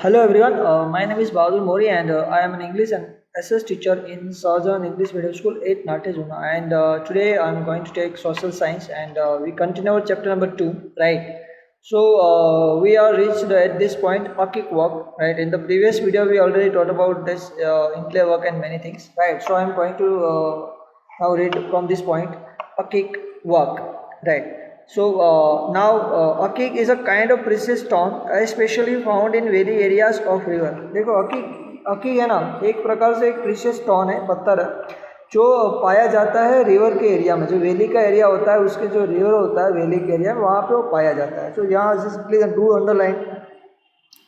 Hello everyone, my name is Bahadur Mori and I am an English and SS teacher in Southern English Medium School 8 Natejuna, and today I am going to take social science and we continue our chapter number 2, right? So we are reached at this point Akik work, right? In the previous video we already talked about this in-play work and many things, right? So I am going to now read from this point Akik work, right? So now akik is a kind of precious stone especially found in very areas of river. देखो अकीक अकीक है ना, एक प्रकार से एक precious stone है, पत्थर है जो पाया जाता है रिवर के एरिया में, जो वैली का एरिया होता है उसके जो रिवर होता है वैली के एरिया में वहाँ पे वो पाया जाता है. So यहाँ please do underline,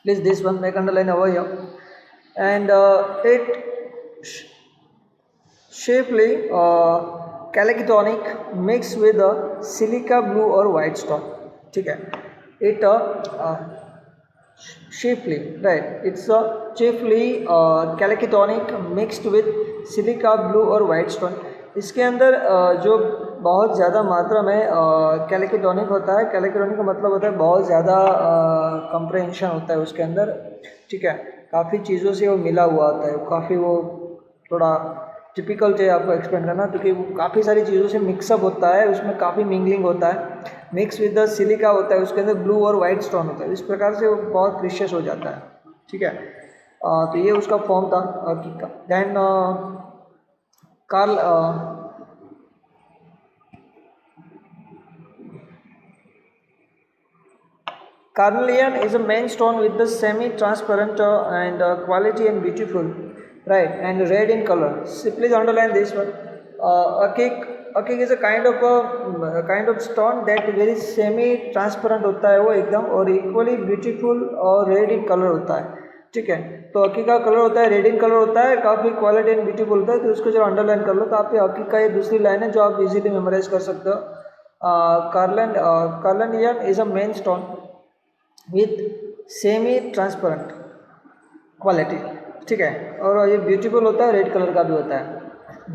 please this one make underline over here and it shapely calcitonic mixed with a silica blue or white stone. ठीक है, it chiefly, right, it's a chiefly calcitonic mixed with silica blue और white stone. इसके अंदर जो बहुत ज़्यादा मात्रा में कैल्किटोनिक होता है. कैल्किटोनिक का मतलब होता है बहुत ज़्यादा कंप्रहेंशन होता है उसके अंदर. ठीक है, काफ़ी चीज़ों से वो मिला हुआ होता है, काफ़ी वो थोड़ा टिपिकल है आपको एक्सप्लेन करना, क्योंकि वो काफ़ी सारी चीज़ों से मिक्सअप होता है, उसमें काफ़ी मिंगलिंग होता है, मिक्स विद द सिलिका होता है, उसके अंदर ब्लू और वाइट स्टोन होता है. इस प्रकार से वो बहुत प्रीशियस हो जाता है. ठीक है, तो ये उसका फॉर्म था अकीक का. Then carl Carnelian is a main stone with the semi-transparent and quality and beautiful, right, and red in color. So please underline this one. Akik is a kind of stone that very semi-transparent होता है वो एकदम, और equally beautiful और red in color होता है. ठीक है, तो अकीक का कलर होता है रेड इन कलर होता है, काफ़ी क्वालिटी एंड ब्यूटीफुल होता है. तो उसको जब अंडरलाइन कर लो तो आपके अकीक का ये दूसरी लाइन है जो आप इजीली मेमोराइज कर सकते हो. Carnelian is a main stone with semi transparent quality. ठीक है, और ये ब्यूटीफुल होता है, रेड कलर का भी होता है.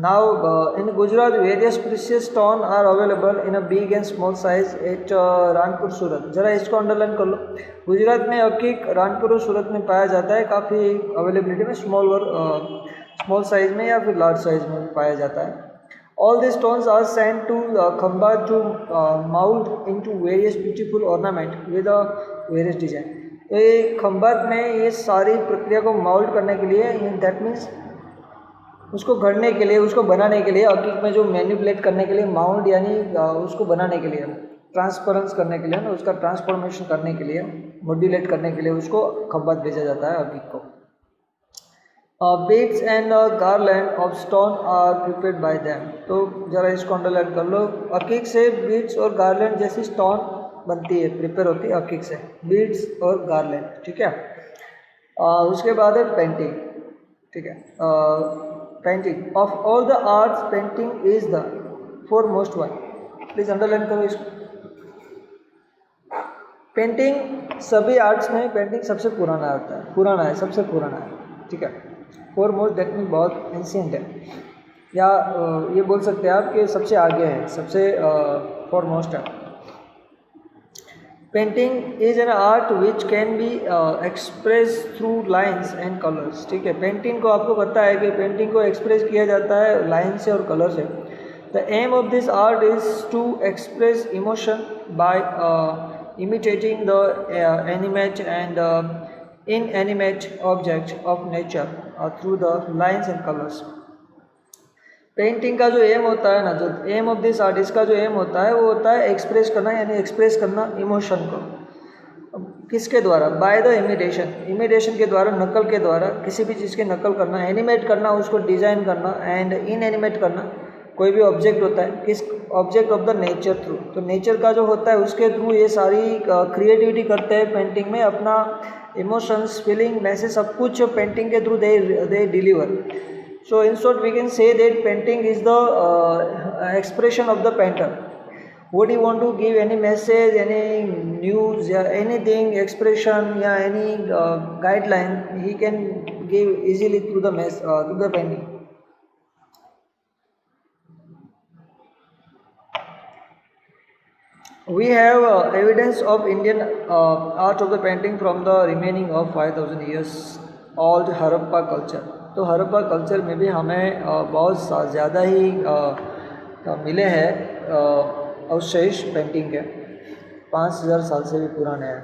Now in Gujarat various precious stone are available in a big and small size at Ranpur Surat. जरा इसको अंडरलाइन कर लो. गुजरात में अकीक रानपुर और सूरत में पाया जाता है, काफ़ी अवेलेबिलिटी में, स्मॉल साइज में या फिर लार्ज साइज में पाया जाता है. All these stones are sent to Khambhat to mold into various beautiful ornament with a various design. तो ये खंबात में ये सारी प्रक्रिया को माउल्ड करने के लिए, दैट मीन्स उसको गढ़ने के लिए, उसको बनाने के लिए, अकीक में जो मैनिपुलेट करने के लिए, माउल्ड यानी उसको बनाने के लिए, ट्रांसपेरेंस करने के लिए ना, उसका ट्रांसफॉर्मेशन करने के लिए, मॉड्यूलेट करने के लिए उसको खंबात भेजा जाता है अकीक को. Beads and garland of stone are prepared by them. तो ज़रा इसको अंडरलाइन कर लो. अकीक से बीड्स और गार्लैंड जैसी स्टोन बनती है, प्रिपेयर होती है अकीक से, बीड्स और गार्लैंड. ठीक है, उसके बाद है पेंटिंग. ठीक है, painting of all the arts painting is the four most one. Please underline करो इसको. पेंटिंग सभी आर्ट्स में पेंटिंग सबसे पुराना होता है, पुराना है, सबसे पुराना है. ठीक है, फोर मोस्ट दैट मीन बहुत एंशियंट है, या ये बोल सकते हैं आप कि सबसे आगे है, सबसे फोर मोस्ट है. Painting is an art which can be express through lines and colours. ठीक है, पेंटिंग को आपको पता है कि पेंटिंग को एक्सप्रेस किया जाता है लाइन से और कलर से. The aim of this art is to express emotion by imitating the animate and inanimate objects of nature through the lines and colors. Painting का जो एम होता है ना, जो एम ऑफ दिस आर्टिस्ट का जो एम होता है वो होता है एक्सप्रेस करना, यानी एक्सप्रेस करना इमोशन को. किसके द्वारा? बाय द इमिटेशन, इमिटेशन के द्वारा, नकल के द्वारा, किसी भी चीज़ की नकल करना, एनिमेट करना, उसको डिज़ाइन करना, एंड इनएनिमेट करना. कोई भी ऑब्जेक्ट होता है, किस object of the nature through, तो नेचर का जो होता है उसके थ्रू ये सारी क्रिएटिविटी करते हैं पेंटिंग में. अपना इमोशंस, फीलिंग, मैसेज, सब कुछ पेंटिंग के through they deliver. So in short we can say that painting is the expression of the painter. What you want to give, any message, any news, या anything, expression, या any guideline, he can give easily through the painting. We have evidence of Indian art of the painting from the remaining of 5000 years old Harappa culture. तो Harappa culture में भी हमें बहुत ज़्यादा ही मिले हैं अवशेष पेंटिंग के, 5000 साल से भी पुराने हैं।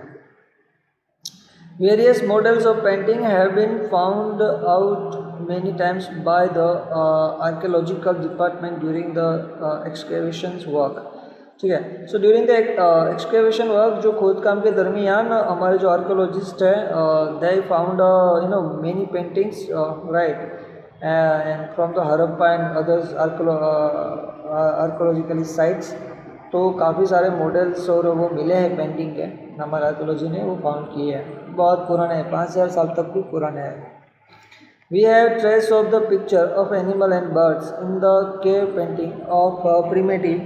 Various models of painting have been found out many times by the archaeological department during the excavations work। ठीक है। So during the excavation work, जो खोद काम के दरमियान हमारे जो आर्कोलॉजिस्ट हैं they found many paintings right and from the Harappa and others archaeologically sites. तो काफ़ी सारे मॉडल्स और वो मिले हैं पेंटिंग के, हमारे आर्कोलॉजी ने वो फाउंड किए हैं। बहुत पुराने हैं, 5000 साल तक भी पुराने हैं। We have trace of the picture of animal and birds in the cave painting of primitive।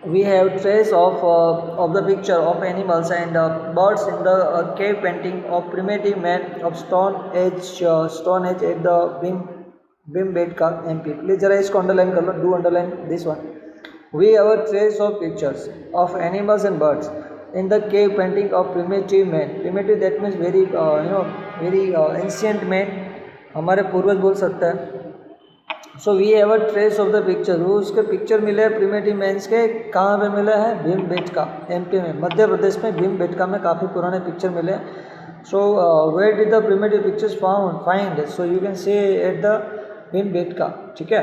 We have trace of the picture of animals and birds in the cave painting of primitive man of Stone Age at the Bhimbetka MP। Please जरा इसको underline कर लो, do underline this one। We have a trace of pictures of animals and birds in the cave painting of primitive man। Primitive that means very very ancient man, हमारे पूर्वज बोल सकते हैं। So we have a trace of the picture, वो उसके picture मिले हैं primitive men's के। कहाँ पे मिले हैं? भीमबेटका एमपी में, मध्य प्रदेश में भीमबेटका में काफ़ी पुराने पिक्चर मिले हैं। So where did the primitive pictures find? So you can say at the Bhimbetka. ठीक है।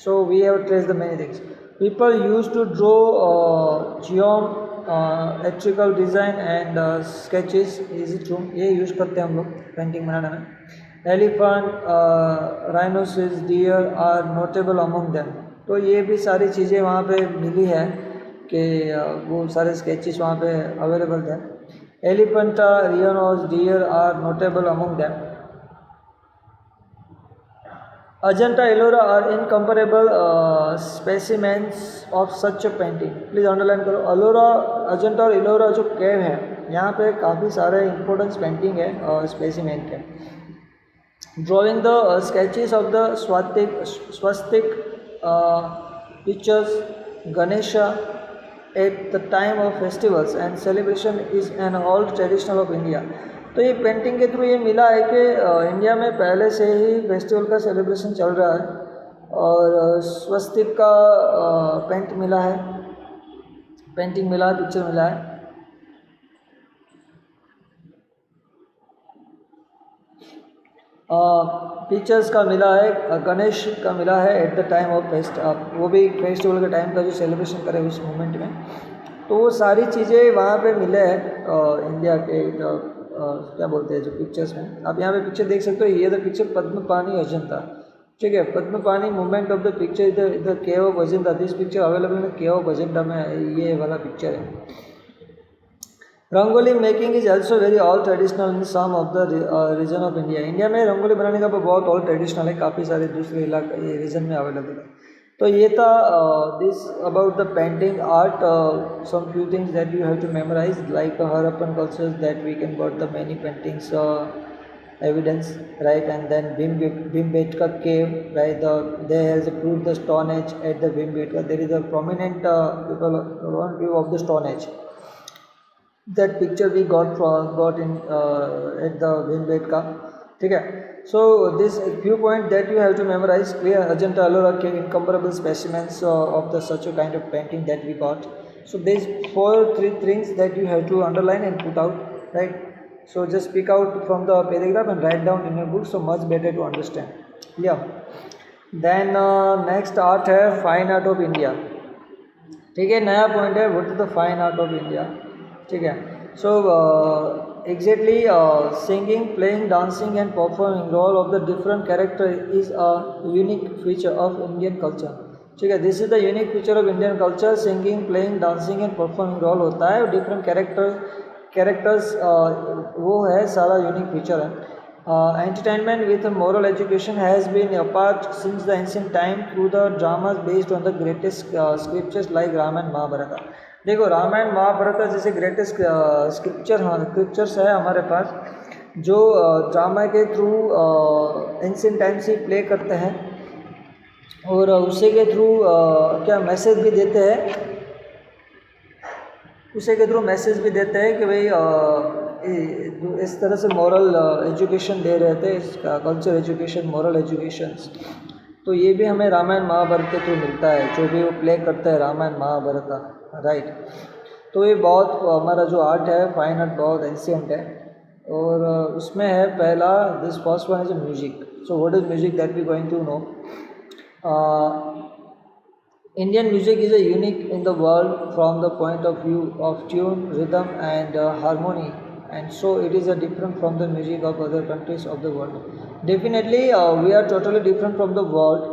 So we have trace the many things. People use to draw geometrical design and sketches. Is it true? ये use करते हैं हम लोग painting बनाने में। Elephant, rhinoceros, deer are notable among them. तो ये भी सारी चीज़ें वहाँ पे मिली है कि वो सारे स्केचेस वहाँ पे अवेलेबल थे। Elephant, rhinos, deer are notable among them. Ajanta Ellora are incomparable specimens of such painting. Please underline करो। अलोरा, अजंता और एलोरा जो केव है, यहाँ पे काफ़ी सारे इंपॉर्टेंट पेंटिंग है स्पेसिमेन के। Drawing the sketches of the swastik pictures Ganesha at the time of festivals and celebration is an old traditional of India। तो ये पेंटिंग के थ्रू ये मिला है कि इंडिया में पहले से ही फेस्टिवल का सेलिब्रेशन चल रहा है और स्वस्तिक का पेंटिंग मिला है, पिक्चर मिला है। पिक्चर्स का मिला है, गणेश का मिला है at the time of fest, वो भी फेस्टिवल के टाइम का जो सेलिब्रेशन करे उस मोमेंट में। तो वो सारी चीज़ें वहाँ पे मिले हैं इंडिया के क्या बोलते हैं जो पिक्चर्स में। आप यहाँ पे पिक्चर देख सकते हो, ये द पिक्चर पद्मपानी अजंता। ठीक है। Padmapani movement of the picture the cave of Ajanta. This picture available in cave of Ajanta में, ये वाला पिक्चर है। Rangoli making is also very all traditional in some of the region of India. India में रंगोली बनाने का बहुत ऑल ट्रेडिशनल है, काफ़ी सारे दूसरे इलाके रीजन में अवेलेबल है। तो ये था this about the painting art, some few things that you have to memorise like Harappan cultures that we can got the many paintings evidence, right? And then Bhimbetka cave, right? There has proved the Stone Age at the Bhimbetka. There is a prominent view of the Stone Age. That picture we got in at the Bhimbetka। ठीक है। So this few point that you have to memorize clear। Ajanta Ellora cave incomparable specimens of the such a kind of painting that we got। So these three things that you have to underline and put out, right? So just pick out from the paragraph and write down in your book, so much better to understand। Yeah। Then next art है fine art of India. ठीक है। नया point है, what is the fine art of India. ठीक है। So exactly singing, playing, dancing and performing role of the different character is a unique feature of Indian culture. ठीक है। This is the unique feature of Indian culture. Singing, playing, dancing and performing role होता है, different characters वो है, सारा unique feature है। Entertainment with moral education has been a part since the ancient time through the dramas based on the greatest scriptures like Ramayana Mahabharata। देखो रामायण महाभारत जैसे greatest scriptures है हमारे पास, जो ड्रामा के थ्रू एंशिएंट टाइम से play करते हैं और उसी के थ्रू क्या मैसेज भी देते हैं, उसी के थ्रू मैसेज भी देते हैं कि भाई इस तरह से मॉरल एजुकेशन दे रहे थे, इसका कल्चर एजुकेशन, मॉरल एजुकेशंस। तो ये भी हमें रामायण महाभारत के थ्रू मिलता है, जो भी वो प्ले करता है रामायण महाभारत का, राइट। तो ये बहुत हमारा जो आर्ट है, फाइन आर्ट, बहुत एंशियंट है। और उसमें है पहला, this first one is a music. So what is music that we going to know. Indian music is a unique in the world from the point of view of tune, rhythm, and harmony, and so it is a different from the music of other countries of the world. Definitely, we are totally different from the world.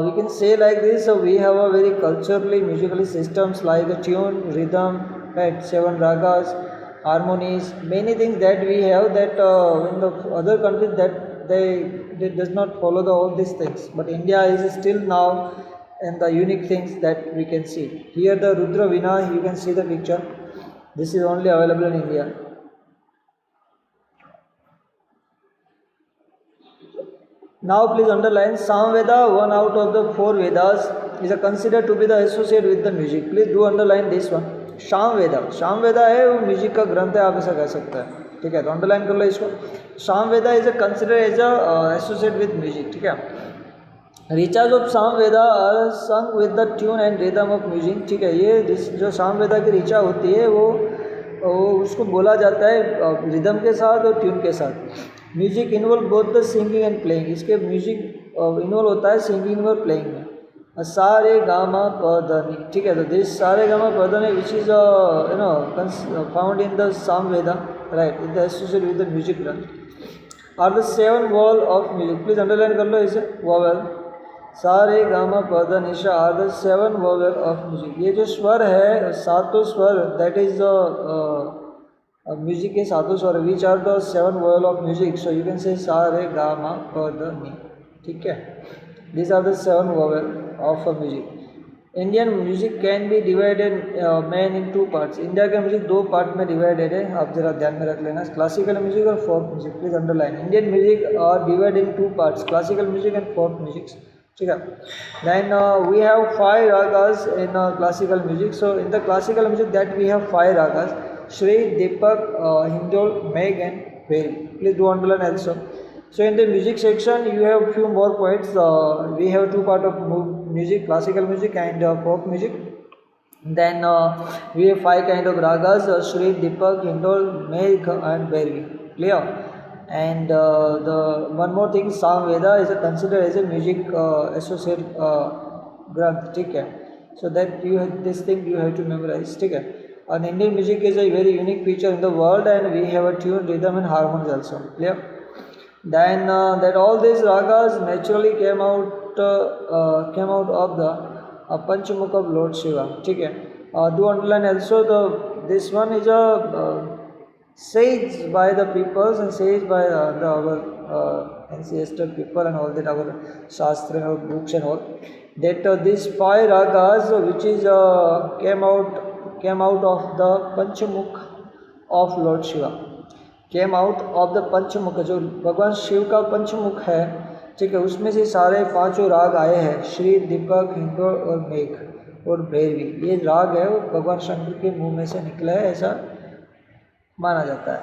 We can say like this: we have a very culturally, musically systems like a tune, rhythm, right, seven ragas, harmonies, many things that we have that in the other countries that they does not follow all these things. But India is still now and the unique things that we can see. Here the Rudra Veena, you can see the picture. This is only available in India. Now please underline Samveda, one out of the four Vedas, is considered to be the associated with the music. Please do underline this one. Samveda, Samveda है वो music का ग्रंथ है, आप ऐसा कह सकते हैं, ठीक है। तो अंडरलाइन कर लो इसको। Samveda is considered as a associated with music, ठीक है। रिचार्ज ऑफ सामवेदा आर संग with the tune and rhythm of music, ठीक है। ये जो सामवेदा की ऋचा होती है वो उसको बोला जाता है रिदम के साथ और ट्यून के साथ। Music involve both the singing and playing, इसके म्यूजिक इन्वॉल्व होता है सिंगिंग और प्लेइंग में। सा रे गा मा प ध नि, ठीक है। तो दिस सा रे गा मा pa dha ni which is found in the Samaveda, right, in the associated with the music granth are the seven wall of music. Please underline कर लो इसे, वॉवेल। सा रे गा मा pa dha ni sa are the seven vowel of music. ये जो स्वर है, सातों स्वर, दैट इज द म्यूजिक के सातों स्वर, which are the seven vowel of music. So you can say sa रे गा मा प ध नि, ठीक है। This are the seven vowel of a music. Indian music can be divided main in two parts. India का music दो पार्ट में divided है, आप जरा ध्यान में रख लेना, क्लासिकल म्यूजिक और folk music. Please underline, Indian music are divided in two parts, classical music and folk music, ठीक है। Then we have 5 ragas in classical music. So in the classical music that we have 5 ragas, Shri, Deepak, Hindol, Megh and Bhairav. Please do underline also. So in the music section you have few more points. We have two part of music, classical music and folk music. Then we have 5 kind of ragas, Shri, Deepak, Hindol, Megh and Bhairavi. Clear? And the one more thing, Samveda is considered as a music associate granth, ठीक है। So that you have, this thing you have to memorize, ठीक है। And Indian music is a very unique feature in the world, and we have a tune, rhythm and harmonies also. Clear? Then that all these ragas naturally came out of the Panchamukh of Lord Shiva, ठीक है। Do underline also this one is a said by the peoples and said by our ancestor people and all that, our shastra and books and all, that these 5 ragas which is came out of the Panchamukh of Lord Shiva, came out of the Panchamukh, जो भगवान शिव का पंचमुख है, ठीक है, उसमें से सारे 5 राग आए हैं, श्री, दीपक, हिंडोल और मेघ और भैरवी। ये राग है वो भगवान शंकर के मुंह में से निकला है, ऐसा माना जाता है।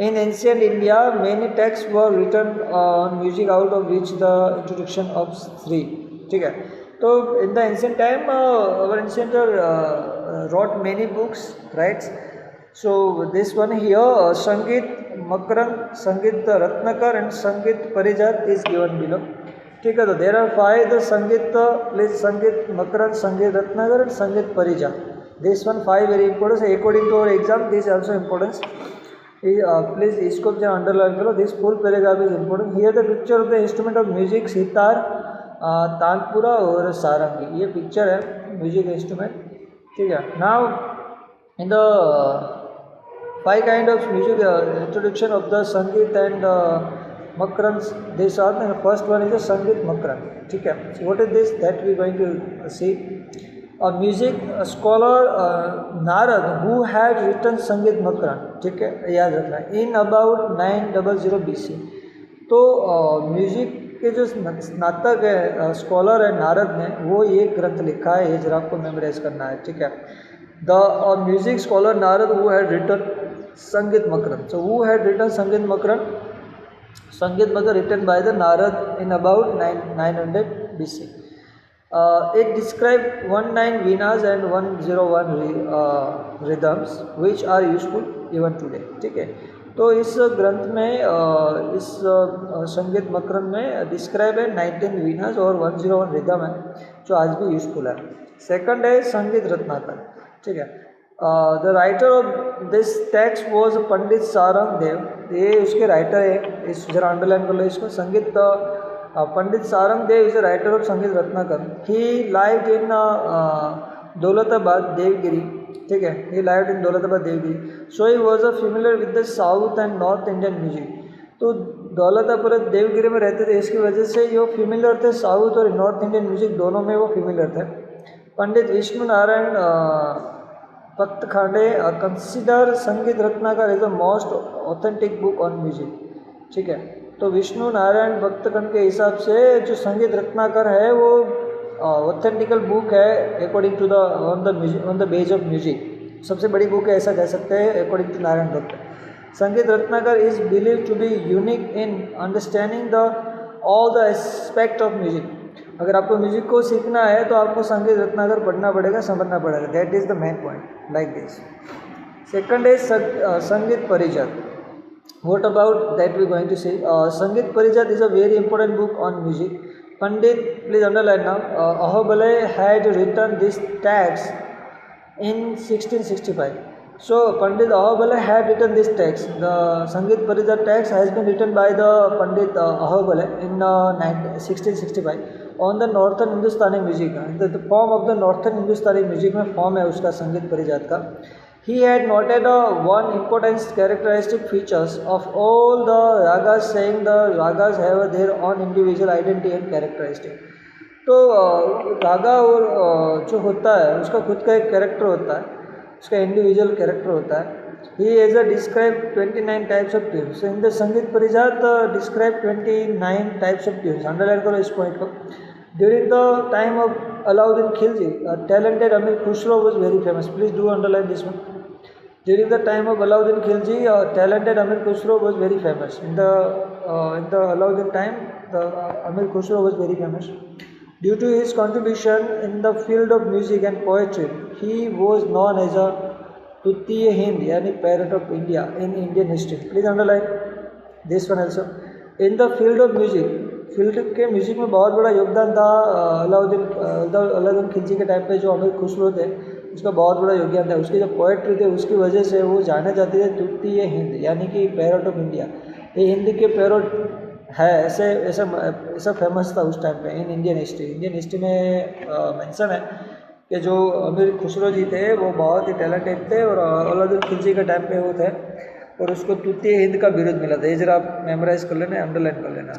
In ancient India many text were written on music out of which the introduction of Shri, ठीक है। तो in the ancient time our ancestor wrote many books, right? So this one here, Sangeet Makarand, Sangeet Ratnakar and Sangeet Parijat is given below, ठीक है। तो there are 5 the Sangeet, please Sangeet Makarand, Sangeet Ratnakar and Sangeet Parijat. This one 5 very important according to our exam, this also importance. Please इसको जो underline करो, this full paragraph is important. Here the picture of the instrument of music, sitar, tanpura और सारंगी, ये picture है music instrument, ठीक है। Now in the 5 kind of music introduction of the Sangeet and Makarand, this are, and first one is the Sangeet Makarand, ठीक है। So what is this that we going to see? A music scholar Narad who had written Sangeet Makarand, ठीक है, याद रखना, in about 900 BC। तो music के जो स्नातक है स्कॉलर है नारद ने, वो ये ग्रंथ लिखा है, ये जरा आपको मेमोराइज करना है, ठीक है। The music scholar Narad who had written Sangeet Makarand, so who had written Sangeet Makarand, Sangeet Makarand written by the Narad in about 900 BC. It describes 19 veenas and 101 rhythms which are useful even today, ठीक है। तो इस ग्रंथ में इस संगीत मकरन में डिस्क्राइब है 19 वीनास और 101 रिदम है जो आज भी यूजफुल है। सेकंड है संगीत रत्नाकर, ठीक है। The writer of this text was Pandit Sarang Dev, ये उसके राइटर है, इस जरा अंडरलाइन कर लो इसको। Sangeet Pandit Sarang Dev is the writer of Sangeet Ratnakar. He lived in Daulatabad Devgiri, ठीक है, he lived in Daulatabad Devgiri. So he was a familiar with the south and north Indian music. तो दौलताबाद देवगिरी में रहते थे, इसकी वजह से ये फेमिलियर थे साउथ और नॉर्थ इंडियन म्यूजिक दोनों में वो फेमिलियर थे। पंडित विष्णु नारायण भक्त खांडे कंसिडर संगीत Ratnakar is the most authentic book on music, ठीक है। तो विष्णु नारायण भक्तखंड के हिसाब से जो संगीत रत्नाकर है वो ऑथेंटिकल बुक है according to the on the base of music, सबसे बड़ी बुक है ऐसा कह सकते हैं अकॉर्डिंग टू नारायण भक्त। Sangeet Ratnakar is believe to be unique in understanding the all the aspect of music. अगर आपको म्यूजिक को सीखना है तो आपको संगीत रत्नाकर पढ़ना पड़ेगा, समझना पड़ेगा, that is the main point, like this. Second is संगीत परिषद। What about that we going to see? Sangeet Parijat is a very important book on music. Pandit, please underline now. Ahobale had written this text in 1665. So Pandit Ahobale had written this text. The Sangeet Parijat text has been written by the Pandit Ahobale in 1665 on the northern Hindustani music. The form of the northern Hindustani music में form है उसका संगीत परिजात का। He had noted one important characteristic features of all the ragas, saying the ragas have their own individual identity and characteristic. तो रागा और जो होता है उसका खुद का एक कैरेक्टर होता है, उसका इंडिविजुअल कैरेक्टर होता है। He has described 29 types of tunes. So in the संगीत परिजात describe 29 types of tunes. Underline करो इस पॉइंट को। During the time of Alauddin Khilji, talented Amir Khusro was very famous. Please do underline this one. During the time of Alauddin Khilji, talented Amir Khusro was very famous. In the Alauddin time, the Amir Khusro was very famous. Due to his contribution in the field of music and poetry, he was known as a Tutiya Hind, yani parrot of India in Indian history. Please underline this one also. In the field of music, field के music में बहुत बड़ा योगदान था अलाउद्दीन खिलजी के time पे जो अमीर खुसरो थे उसका बहुत बड़ा योगदान था। उसके जो पोएट्री थे उसकी वजह से वो जाने जाते थे तूतीय हिंद, यानी कि पैरोट ऑफ इंडिया। ये हिंदी के पैरोट है, ऐसे ऐसा ऐसा फेमस था उस टाइम पे in Indian history. Indian history में मेंशन है कि जो अमीर खुसरो जी थे वो बहुत ही टैलेंटेड थे और अलाउद्दीन खिलजी के टाइम पे वो थे और उसको तूतीय हिंद का बिरुद मिला था। ये जरा आप मेमोराइज कर लेना, अंडरलाइन कर लेना।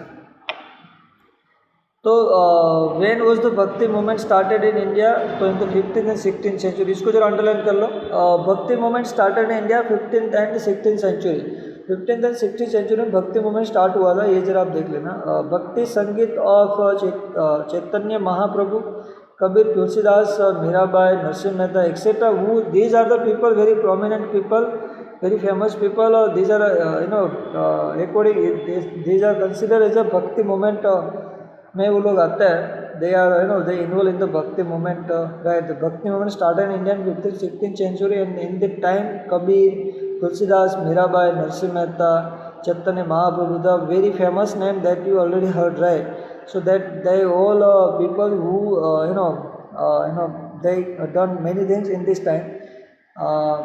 तो when was the bhakti movement started in India, तो in the 15th and 16th century. इसको जरा अंडरलाइन कर लो। Bhakti movement started in India 15th and 16th century. 15th and 16th century में भक्ति मूवमेंट स्टार्ट हुआ था, ये जरा आप देख लेना। Bhakti sangeet of Chaitanya Mahaprabhu, Kabir, Tulsidas, Mirabai, Narsinh Mehta etcetera, who these are the people, very prominent people, very famous people, or these are according these are considered as a bhakti movement में वो लोग आते हैं। They are they involve in the bhakti movement, right. The bhakti movement started in Indian 15th 16th century and in the time Kabir, Tulsidas, Mirabai, Narsinh Mehta, Chaitanya Mahaprabhu, the very famous name that you already heard, right. So that they all people who they done many things in this time,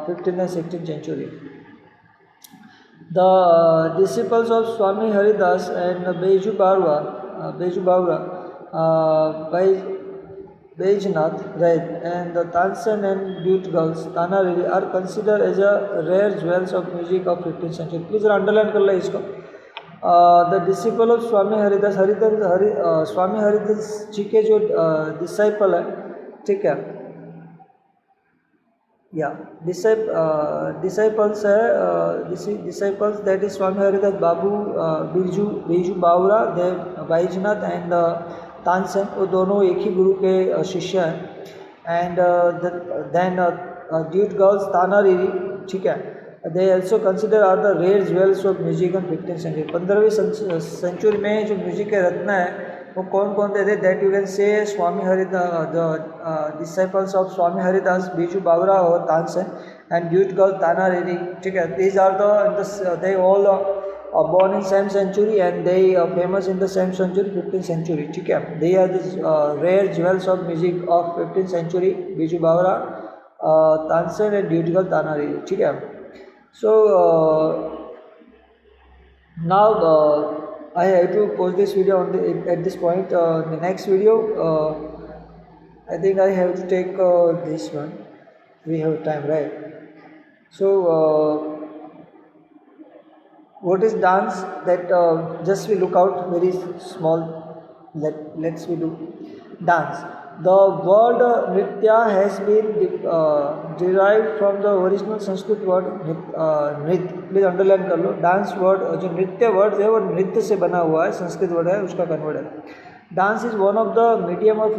15th and 16th century. The disciples of Swami Haridas and Beju Bhavra, Baijnath, right, and the Tansen and Dute girls, Tanariri, are considered as a rare jewels of music of 15th century. Please underline कर लो इसको। The disciple of Swami Haridas, Swami Haridas ji के जो disciple है, ठीक है, या disciples है, disciples that is Swami Haridas Babu, Birju Bawra, Dev Baijnath and Tansen, वो दोनों एक ही गुरु के शिष्य हैं। And then duet girls Tanariri, ठीक है, they also consider are the rare jewels of music in 15th century. 15वीं सेंचुरी में जो म्यूजिक के रत्न है वो कौन कौन थे? That you can say Swami Haridas, the disciples of Swami Haridas, Baiju Bawra और Tansen, and duet girl Tanariri, ठीक है। These are they all born in same century and they famous in the same century, 15th century, ठीक है। They are the rare jewels of music of 15th century, Baiju Bawra, Tansen and duet girl Tanariri, ठीक है। So now I have to post this video at this point. The next video, I think I have to take this one. We have time, right? So what is dance? That just we look out very small. Let's we do dance. The word nritya has been derived from the original Sanskrit word nrit. Please underline कर लो। Dance word, जो नृत्य word है वो नृत्य से बना हुआ है, संस्कृत वर्ड है, उसका कन्वर्ट है। Dance is one of the medium of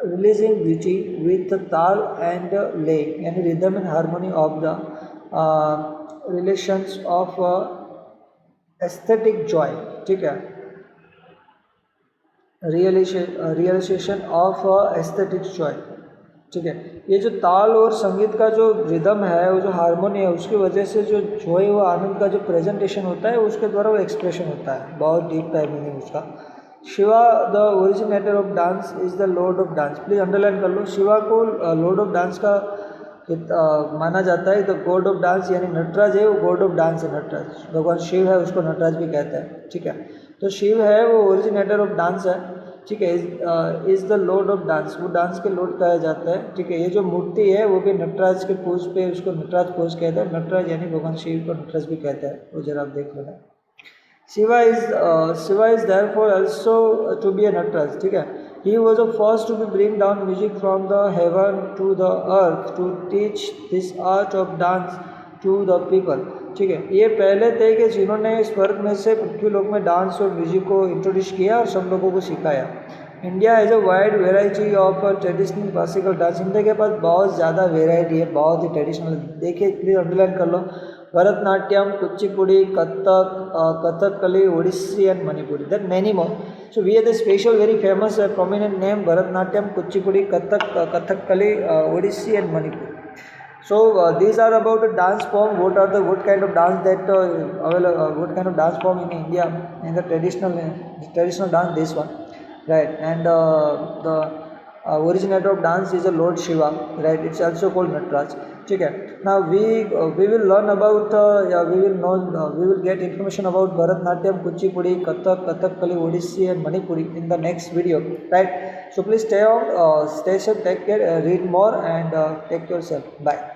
releasing beauty with ताल एंड ले, यानी rhythm and harmony of the relations of aesthetic Joy, ठीक है, रियलाइजेशन ऑफ एस्थेटिक जॉय, ठीक है। ये जो ताल और संगीत का जो रिदम है, वो जो हारमोनी है, उसकी वजह से जो जॉय व आनंद का जो प्रेजेंटेशन होता है उसके द्वारा वो एक्सप्रेशन होता है। बहुत डीप है मीनिंग उसका। Shiva the originator of dance is the Lord of dance, please underline कर लो। शिवा को लॉर्ड ऑफ डांस का माना जाता है। द गॉड ऑफ डांस यानी नटराज है वो गॉड ऑफ डांस है, नटराज भगवान शिव है, उसको नटराज भी कहते हैं, ठीक है। तो शिव है वो ओरिजिनेटर ऑफ डांस है, ठीक है। Is the Lord of dance, वो डांस के लॉर्ड कहा जाता है, ठीक है। ये जो मूर्ति है वो भी नटराज के पोज पे, उसको नटराज पोज कहते हैं। नटराज यानी भगवान शिव को नटराज भी कहते हैं, वो जरा आप देख लेना। Shiva is therefore also to be a Nataraj, ठीक है। He was the first to be bring down music from the heaven to the earth to teach this art of dance to the people, ठीक है। ये पहले थे कि जिन्होंने स्वर्ग में से पृथ्वी लोक में डांस और म्यूजिक को इंट्रोड्यूस किया और सब लोगों को सिखाया। India has a wide variety of traditional classical dance, India के पास बहुत ज़्यादा वेराइटी है, बहुत ही ट्रेडिशनल। देखिए प्लीज अंडरलाइन कर लो। Bharatanatyam, Kuchipudi, Kathakali, Odissi and Manipuri, that many more. So we have the special very famous prominent name Bharatnatyam, Kuchipudi, Kathakali, Odissi and Manipur. So these are about the dance form. What kind of dance that what kind of dance form in India in the traditional dance, this one, right? And the originator of dance is the Lord Shiva, right? It's also called Nataraj. Okay. Now we will learn about we will get information about Bharatnatyam, Kuchipudi, Kathakali, Odissi and Manipuri in the next video, right? So please stay on, stay safe, take care, read more and take yourself. Bye.